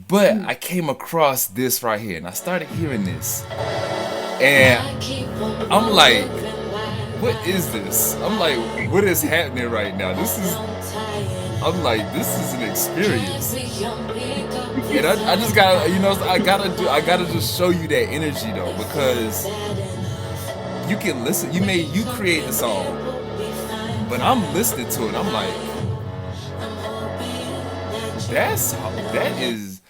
But I came across this right here, and I started hearing this, and I'm like, what is this? I'm like, what is happening right now? I'm like, this is an experience. And I just gotta, I gotta just show you that energy though, because you can listen, you create the song, but I'm listening to it, I'm like, that is,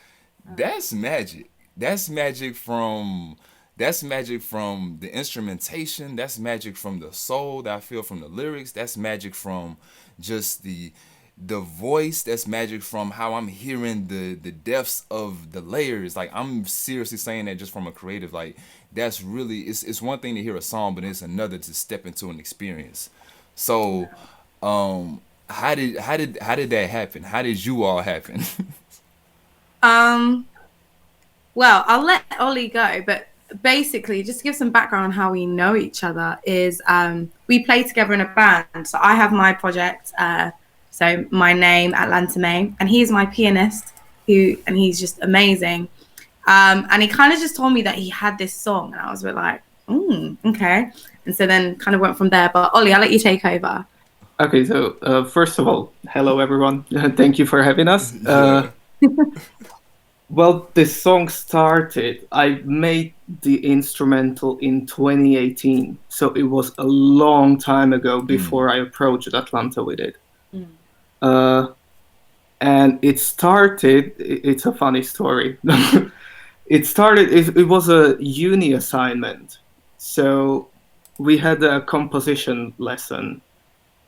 that's magic. That's magic from, that's magic from the instrumentation. That's magic from the soul that I feel from the lyrics. That's magic from just the voice. That's magic from how I'm hearing the depths of the layers. Like, I'm seriously saying that just from a creative. Like, that's really, it's one thing to hear a song, but it's another to step into an experience. So, how did that happen? How did you all happen? Um, well, I'll let Ollie go, but basically, just to give some background on how we know each other, is we play together in a band. So I have my project, so my name, Atlanta Mae, and he's my pianist, and he's just amazing. And he kind of just told me that he had this song, and I was a bit like, okay. And so then kind of went from there. But Ollie, I'll let you take over. Okay, so first of all, hello everyone. Thank you for having us. Yeah. Well, this song started, I made the instrumental in 2018, so it was a long time ago before I approached Atlanta with it. Uh, and it started, it's a funny story. It was a uni assignment. So we had a composition lesson,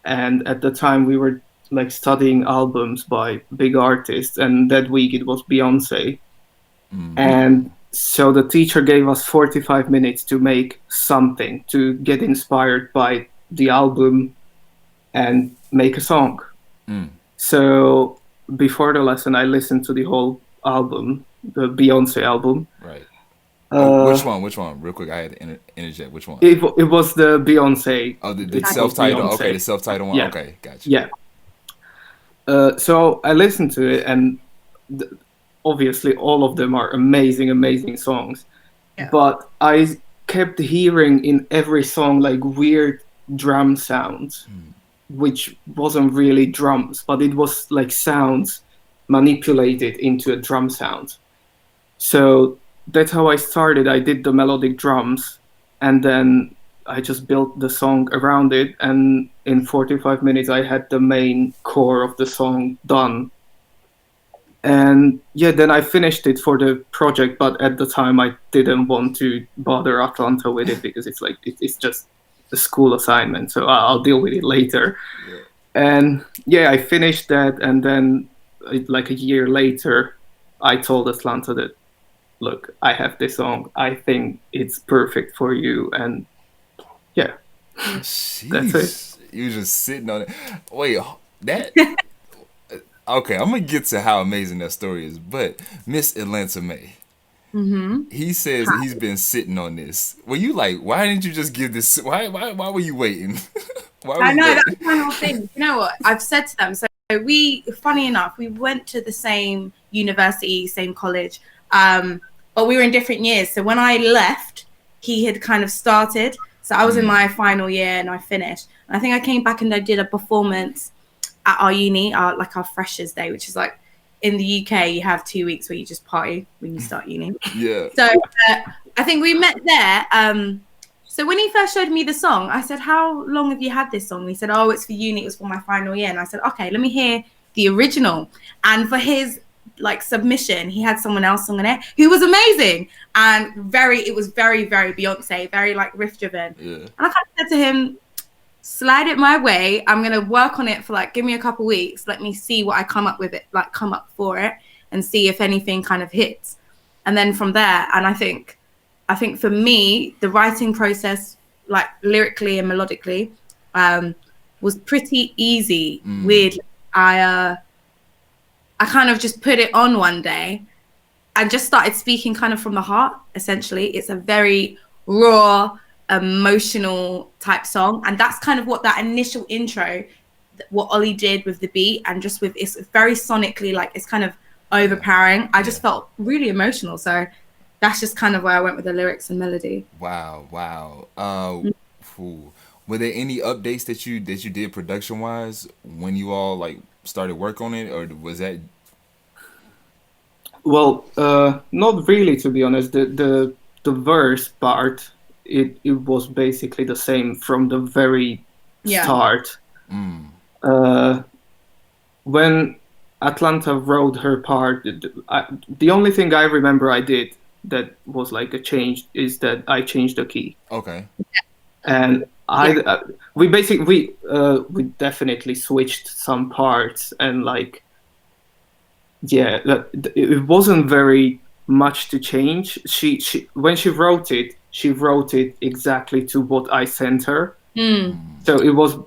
and at the time we were like studying albums by big artists, and that week it was Beyonce. And so the teacher gave us 45 minutes to make something, to get inspired by the album and make a song. So before the lesson I listened to the whole album, the Beyonce album. Right. Oh, which one? Which one? Real quick, I had to interject. Which one? It was the Beyonce. Oh, the It was self-titled. Beyonce. Okay, the self-titled one. Yeah. Okay, gotcha. Yeah. So I listened to it, and obviously all of them are amazing, amazing songs. Yeah. But I kept hearing in every song like weird drum sounds, which wasn't really drums, but it was like sounds manipulated into a drum sound. So that's how I started. I did the melodic drums, and then I just built the song around it. And in 45 minutes, I had the main core of the song done. And yeah, then I finished it for the project, but at the time I didn't want to bother Atlanta with it because it's like it's just a school assignment, so I'll deal with it later. Yeah. And yeah, I finished that, and then like a year later, I told Atlanta that, look, I have this song. I think it's perfect for you, and yeah, that's it. Jeez, you was just sitting on it. Wait, that. Okay, I'm gonna get to how amazing that story is, but Miss Atlanta Mae, he says that he's been sitting on this. Were you like, why didn't you just give this? Why were you waiting? Why were I you know waiting? that's the final thing. You know what? I've said to them. So funny enough, we went to the same university, same college, but we were in different years. So when I left, he had kind of started. So I was in my final year and I finished. And I think I came back and I did a performance at our uni, like our freshers' day, which is like in the UK, you have 2 weeks where you just party when you start uni. Yeah. So I think we met there. So when he first showed me the song, I said, how long have you had this song? And he said, oh, it's for uni. It was for my final year. And I said, okay, let me hear the original. And for his like submission, he had someone else singing it who was amazing. And it was very, very Beyonce, very like riff driven. Yeah. And I kind of said to him, slide it my way. I'm going to work on it for like, give me a couple weeks. Let me see what I come up with it, like come up for it and see if anything kind of hits. And then from there, and I think for me, the writing process, like lyrically and melodically, was pretty easy. Weirdly, I kind of just put it on one day and just started speaking kind of from the heart. Essentially, it's a very raw, emotional type song, and that's kind of what that initial intro, what Oli did with the beat, and just with it's very sonically like it's kind of overpowering. I just felt really emotional. So that's just kind of where I went with the lyrics and melody. Wow. Were there any updates that you did production wise when you all like started work on it, or was that? Well, not really, to be honest. The verse part, it was basically the same from the very start. When Atlanta wrote her part, the only thing I remember I did that was like a change is that I changed the key. Okay. And we definitely switched some parts, and like, yeah, it wasn't very much to change. She when she wrote it exactly to what I sent her. So it was,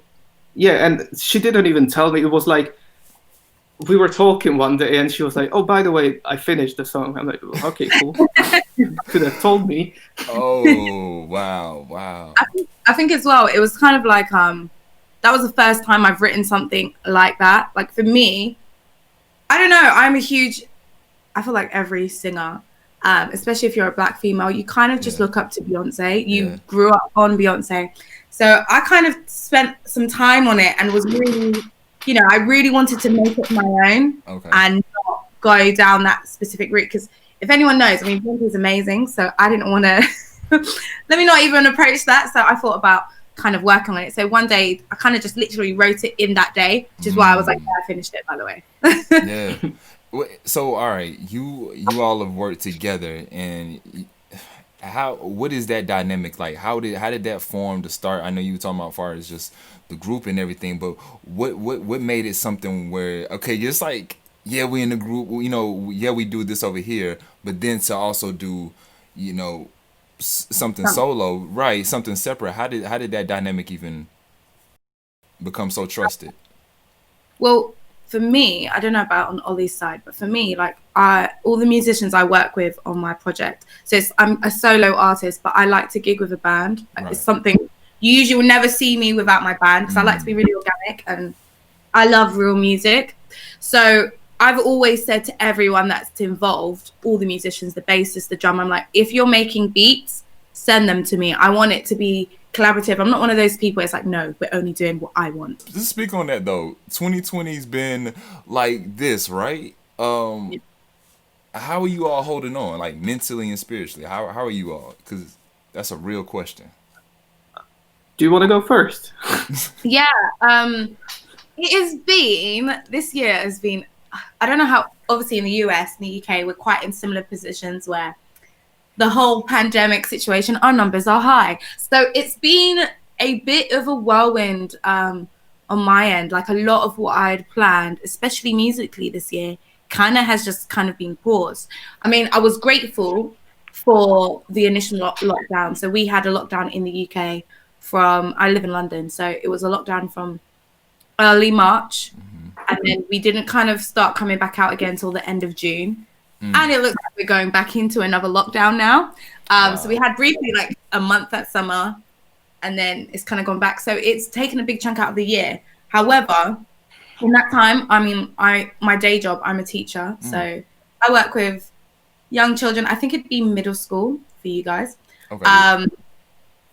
yeah, and she didn't even tell me. It was like we were talking one day, and she was like, "Oh, by the way, I finished the song." I'm like, "Okay, cool." You could have told me. Oh, wow. I think as well, it was kind of like that was the first time I've written something like that. Like for me, I don't know, I feel like every singer, especially if you're a Black female, you kind of just look up to Beyonce. You grew up on Beyonce. So I kind of spent some time on it and was really, I really wanted to make it my own and not go down that specific route. Because if anyone knows, I mean, Beyonce is amazing. So I didn't want to, let me not even approach that. So I thought about kind of working on it. So one day I kind of just literally wrote it in that day, which is why I was like, I finished it, by the way. Yeah. So all right, you all have worked together, and what is that dynamic like? How did that form to start? I know you were talking about as far as just the group and everything, but what made it something where, okay, just like, yeah, we in the group, yeah, we do this over here, but then to also do, something solo, right? Something separate. How did that dynamic even become so trusted? Well, for me, I don't know about on Oli's side, but for me, like all the musicians I work with on my project, so I'm a solo artist, but I like to gig with a band. Right. It's something you usually will never see me without my band, because I like to be really organic and I love real music. So I've always said to everyone that's involved, all the musicians, the bassist, the drummer, I'm like, if you're making beats, send them to me. I want it to be collaborative. I'm not one of those people. It's like, no, we're only doing what I want. Just speak on that though. 2020's been like this, right? How are you all holding on, like mentally and spiritually? How are you all? Because that's a real question. Do you want to go first? Yeah. This year has been, I don't know how, obviously in the US, in the UK, we're quite in similar positions where the whole pandemic situation, our numbers are high. So it's been a bit of a whirlwind on my end. Like a lot of what I had planned, especially musically this year, has just been paused. I mean, I was grateful for the initial lockdown. So we had a lockdown in the UK I live in London. So it was a lockdown from early March. And then we didn't start coming back out again until the end of June. And it looks like we're going back into another lockdown now. Wow. So we had briefly like a month that summer, and then it's gone back. So it's taken a big chunk out of the year. However, in that time, I mean, my day job, I'm a teacher. So I work with young children. I think it'd be middle school for you guys. Okay.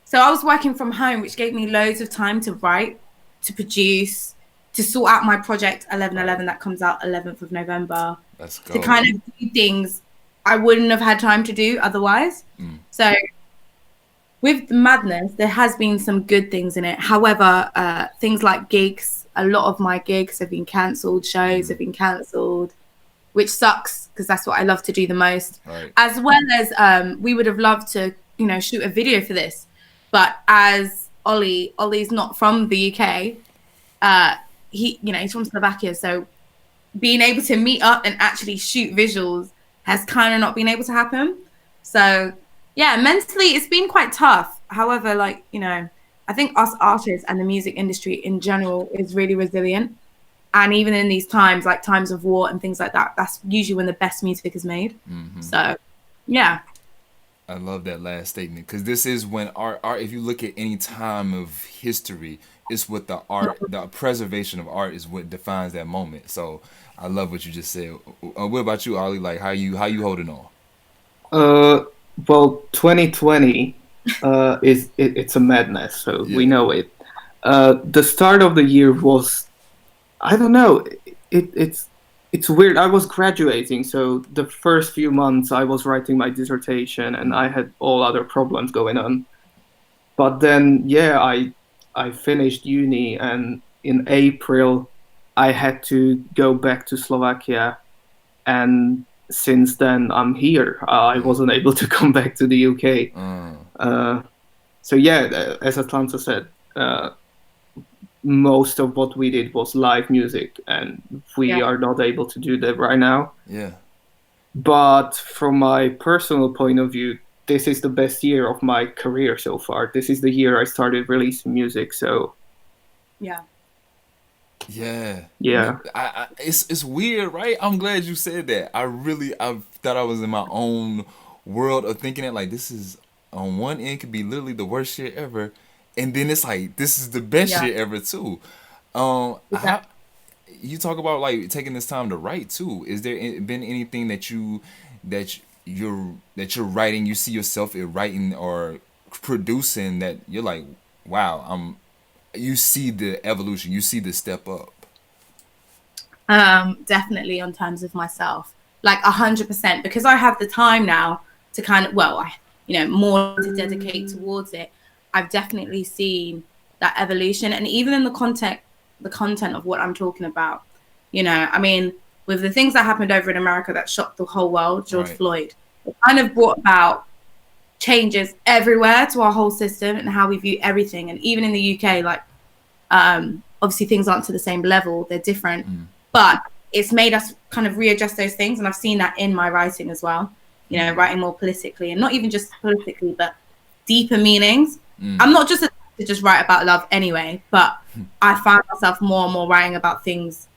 So I was working from home, which gave me loads of time to write, to produce, to sort out my project 11/11 that comes out 11th of November. Let's go. To do things I wouldn't have had time to do otherwise. So with the madness, there has been some good things in it. However, things like gigs, a lot of my gigs have been cancelled, shows have been cancelled, which sucks because that's what I love to do the most. Right. As well as we would have loved to, shoot a video for this. But as Oli's not from the UK, he's from Slovakia, so being able to meet up and actually shoot visuals has not been able to happen. So yeah, mentally it's been quite tough. However, I think us artists and the music industry in general is really resilient. And even in these times, like times of war and things like that, that's usually when the best music is made. So yeah. I love that last statement, because this is when art, if you look at any time of history, it's what the art, the preservation of art is what defines that moment. So I love what you just said. What about you, Oli? Like how you holding on? Uh, well, 2020 it's a madness, so we Yeah. know it. The start of the year was, I don't know, it's weird. I was graduating, so the first few months I was writing my dissertation, and I had all other problems going on. But then, yeah, I finished uni, and in April I had to go back to Slovakia, and since then I'm here. I Yeah. wasn't able to come back to the UK. Uh, So yeah, as Atlanta said, most of what we did was live music, and we Yeah. are not able to do that right now. yeah. But from my personal point of view, this is the best year of my career so far. This is the year I started releasing music. So Yeah. Yeah. yeah, It's weird, right? I'm glad you said that. I thought I was in my own world of thinking that like this is on one end could be literally the worst shit ever, and then it's like this is the best Yeah. shit ever too. Exactly. How you talk about like taking this time to write too? Is there been anything that you're writing? You see yourself in writing or producing that you're like, wow, you see the evolution, you see the step up. Definitely on terms of myself, like 100%, because I have the time now to kind of, well, more to dedicate towards it. I've definitely seen that evolution, and even in the content of what I'm talking about. I mean, with the things that happened over in America that shocked the whole world, George Right. Floyd, it kind of brought about changes everywhere to our whole system and how we view everything. And even in the UK, like, obviously things aren't to the same level, they're different, but it's made us kind of readjust those things. And I've seen that in my writing as well, writing more politically, and not even just politically, but deeper meanings. I'm not just to just write about love anyway, but I find myself more and more writing about things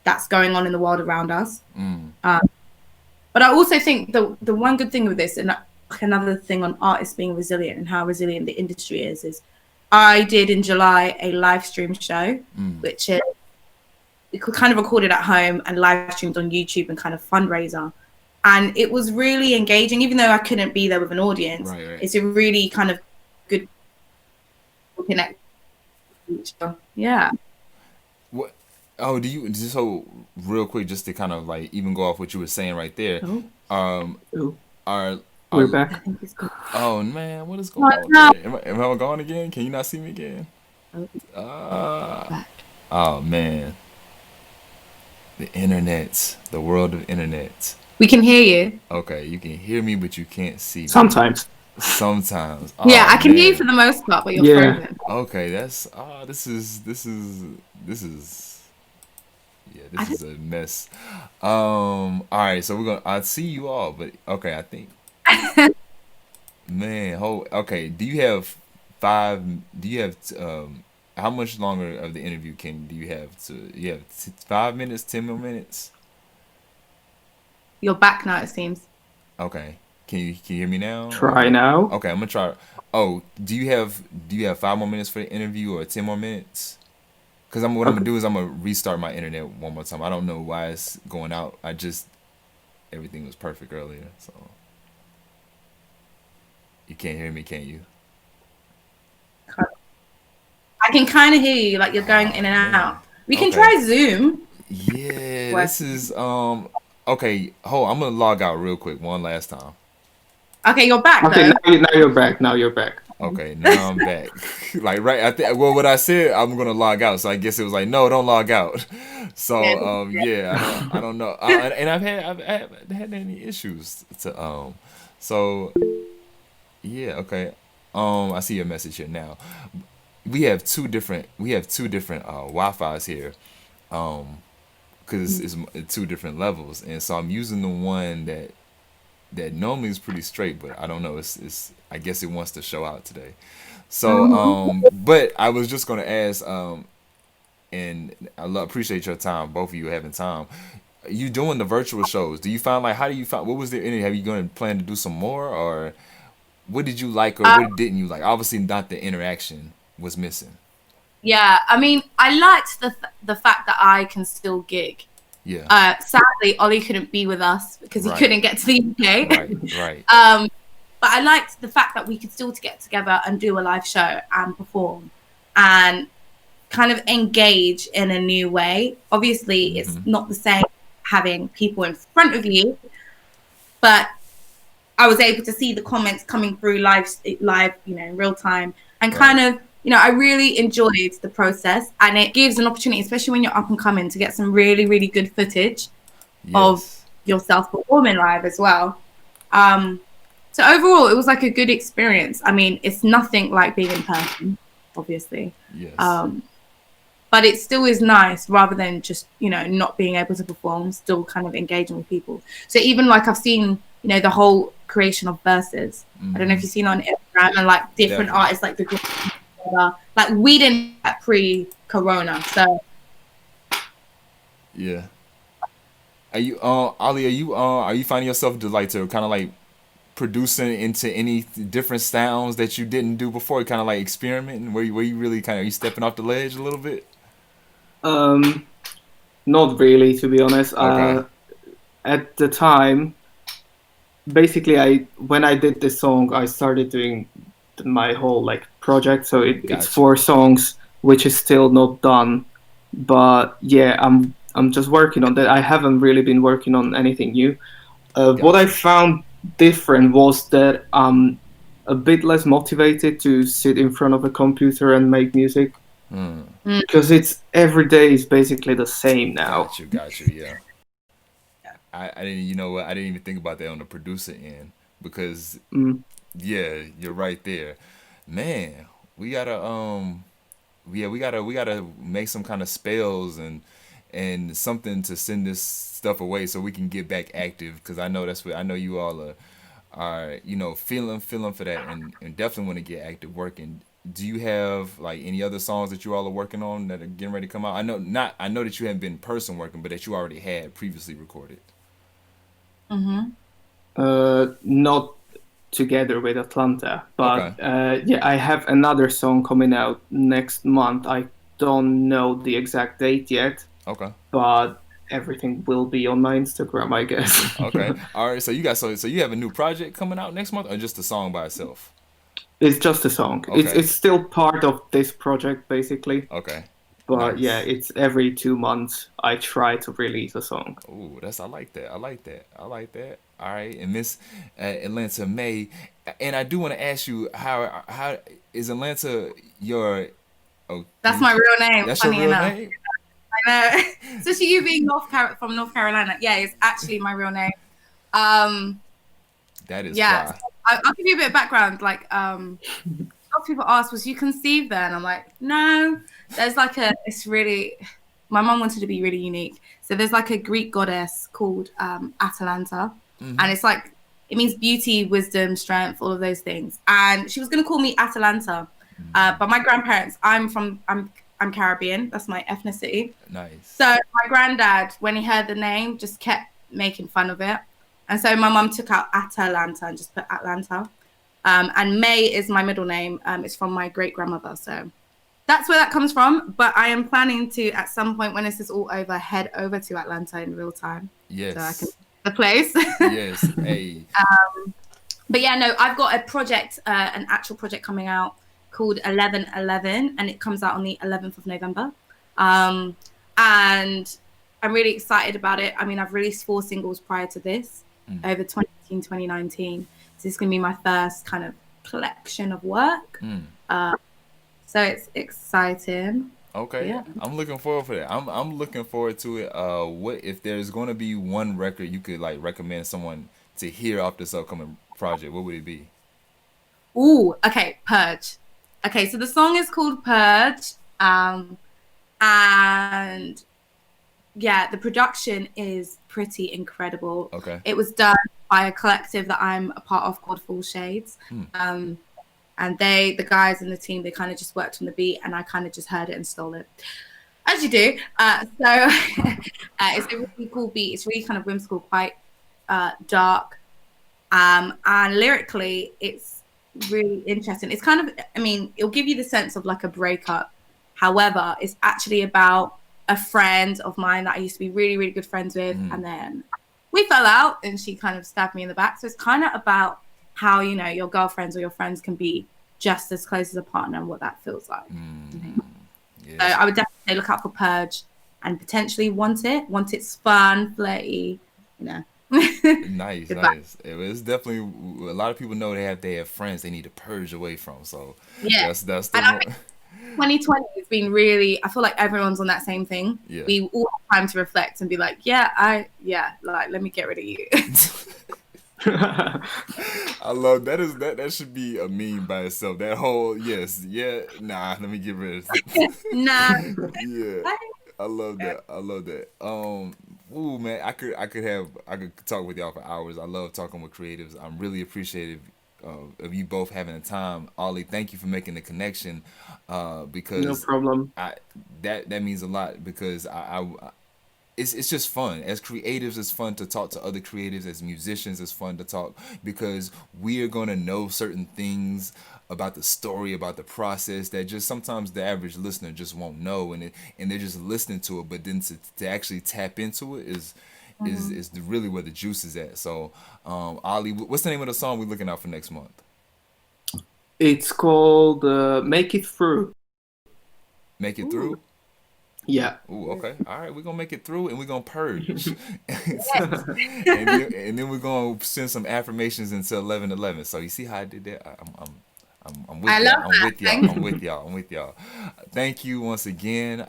that's going on in the world around us. But I also think the one good thing with this, and another thing on artists being resilient and how resilient the industry is I did in July a live stream show, which is we could kind of recorded at home and live streamed on YouTube and kind of fundraiser. And it was really engaging, even though I couldn't be there with an audience. Right. It's a really kind of good connect. Yeah. What? Oh, do you just so real quick just to kind of like even go off what you were saying right there? Oh, Are we're back. I think it's good. oh man, what is going on? No. There? Am I gone again? Can you not see me again? Oh. Oh man, the internet, the world of internet. We can hear you. Okay, you can hear me, but you can't see me. Sometimes. Sometimes. Yeah, Oh, I can hear you man. for the most part, but you're Yeah. frozen. Okay, that's this is a mess. All right, so I see you all, but okay, I think man, okay. Do you have how much longer of the interview do you have to? You have 5 minutes, 10 more minutes. You're back now, it seems. Okay, can you hear me now? Try now. Okay, I'm gonna try. Oh, do you have 5 more minutes for the interview or 10 more minutes? Because what I'm gonna do is I'm gonna restart my internet one more time. I don't know why it's going out. Everything was perfect earlier, so you can't hear me, can you? I can kind of hear you, like you're going in and man. out. We can Okay. try Zoom. Yeah, What? this is okay. Hold, I'm gonna log out real quick one last time. Okay, you're back Okay, though. now you're back. Now you're back. Okay, now I'm back. Like right, well, what I said, I'm gonna log out. So I guess it was like, no, don't log out. So yeah, I don't know. And I haven't had any issues to So yeah, okay. I see your message here now. We have two different Wi-Fi's here. Because it's two different levels, and so I'm using the one that normally is pretty straight, but I don't know. It's I guess it wants to show out today. So but I was just gonna ask and appreciate your time, both of you having time. You doing the virtual shows? Do you find like how do you find what was there any? Have you going to plan to do some more, or what did you like or what didn't you like? Obviously, not the interaction was missing. Yeah, I mean, I liked the fact that I can still gig. Yeah. Sadly, Oli couldn't be with us because he Right. couldn't get to the UK. Right. But I liked the fact that we could still get together and do a live show and perform and kind of engage in a new way. Obviously, it's not the same having people in front of you, but I was able to see the comments coming through live, in real time, and kind of, I really enjoyed the process, and it gives an opportunity, especially when you're up and coming, to get some really, really good footage of yourself performing live as well. So overall, it was like a good experience. I mean, it's nothing like being in person, obviously. Yes. But it still is nice rather than just, not being able to perform, still kind of engaging with people. So even like I've seen, the whole creation of verses. I don't know if you've seen on Instagram and like different artists, like the group, like we didn't get pre-corona. So yeah. Are you Oli, are you finding yourself to kind of like producing into any different sounds that you didn't do before, kind of like experimenting? Where you really kind of, are you stepping off the ledge a little bit? Not really, to be honest. Okay. At the time, basically, when I did this song, I started doing my whole like project. So it's 4 songs, which is still not done. But yeah, I'm just working on that. I haven't really been working on anything new. What I found different was that I'm a bit less motivated to sit in front of a computer and make music, because it's every day is basically the same now. Got you. Yeah. I didn't. You know what? I didn't even think about that on the producer end, because yeah, you're right there, man. We gotta we gotta make some kind of spells and something to send this stuff away so we can get back active, because I know that's what I know you all are feeling for that, and definitely want to get active working. Do you have like any other songs that you all are working on that are getting ready to come out? I know that you haven't been in person working, but that you already had previously recorded. Not together with Atlanta, but yeah, I have another song coming out next month. I don't know the exact date yet. Okay. But everything will be on my Instagram, I guess. Okay. All right. So you have a new project coming out next month, or just a song by itself? It's just a song. Okay. It's still part of this project, basically. Okay. But nice. yeah, it's every 2 months I try to release a song. Ooh, I like that. All right, and Miss Atlanta Mae, and I do want to ask you, how is Atlanta your? Oh, that's my real name. That's your real name. I know, especially you being from North Carolina. Yeah, it's actually my real name. That is yeah. I'll give you a bit of background. Like, a lot of people ask, was you conceived there? And I'm like, no. There's like my mom wanted to be really unique. So there's like a Greek goddess called Atalanta. And it's like, it means beauty, wisdom, strength, all of those things. And she was going to call me Atalanta. But my grandparents, I'm Caribbean. That's my ethnicity. Nice. So my granddad, when he heard the name, just kept making fun of it. And so my mum took out Atalanta and just put Atlanta. And May is my middle name. It's from my great grandmother. So that's where that comes from. But I am planning to, at some point when this is all over, head over to Atlanta in real time. Yes. So I can see the place. Yes. Hey. But yeah, no, I've got a project, an actual project coming out called 1111, and it comes out on the 11th of November. And I'm really excited about it. I mean, I've released 4 singles prior to this, over 2018, 2019. So this is going to be my first kind of collection of work. So it's exciting. Okay. Yeah. I'm looking forward for that. I'm looking forward to it. What if there's going to be one record you could like recommend someone to hear off this upcoming project? What would it be? Ooh, okay, Purge. Okay, so the song is called Purge. And yeah, the production is pretty incredible. Okay. It was done by a collective that I'm a part of called Full Shades. And the guys in the team, they kind of just worked on the beat, and I kind of just heard it and stole it, as you do. So it's a really cool beat. It's really kind of whimsical, quite dark. And lyrically, it's really interesting. It's kind of, I mean, it'll give you the sense of like a breakup However, it's actually about a friend of mine that I used to be really, really good friends with. And then we fell out and she kind of stabbed me in the back. So it's kind of about how, you know, your girlfriends or your friends can be just as close as a partner and what that feels like. Yes. So I would definitely say look out for Purge and potentially Want It. Want It's fun, flirty, you know. Nice. It's definitely, a lot of people know they have friends they need to purge away from. So Yeah. that's the And I think 2020 has been really, I feel like everyone's on that same thing. Yeah. We all have time to reflect and be like, like, let me get rid of you. I love that should be a meme by itself. That whole let me get rid of it. Nah. Yeah. I love that. Ooh man, I could talk with y'all for hours. I love talking with creatives. I'm really appreciative of you both having the time. Oli, thank you for making the connection. Because No problem. That means a lot because it's just fun. As creatives, it's fun to talk to other creatives. As musicians, it's fun to talk because we are going to know certain things about the story, about the process that just sometimes the average listener just won't know, and they're just listening to it. But then to actually tap into it is really where the juice is at. So, Oli, what's the name of the song we're looking out for next month? It's called Make It Through. Make It Through? Yeah. Ooh, okay. All right, we're gonna make it through, and we're gonna purge, and then we're gonna send some affirmations into 11:11. So you see how I did that? I'm with y'all. I'm with y'all. Thank you once again.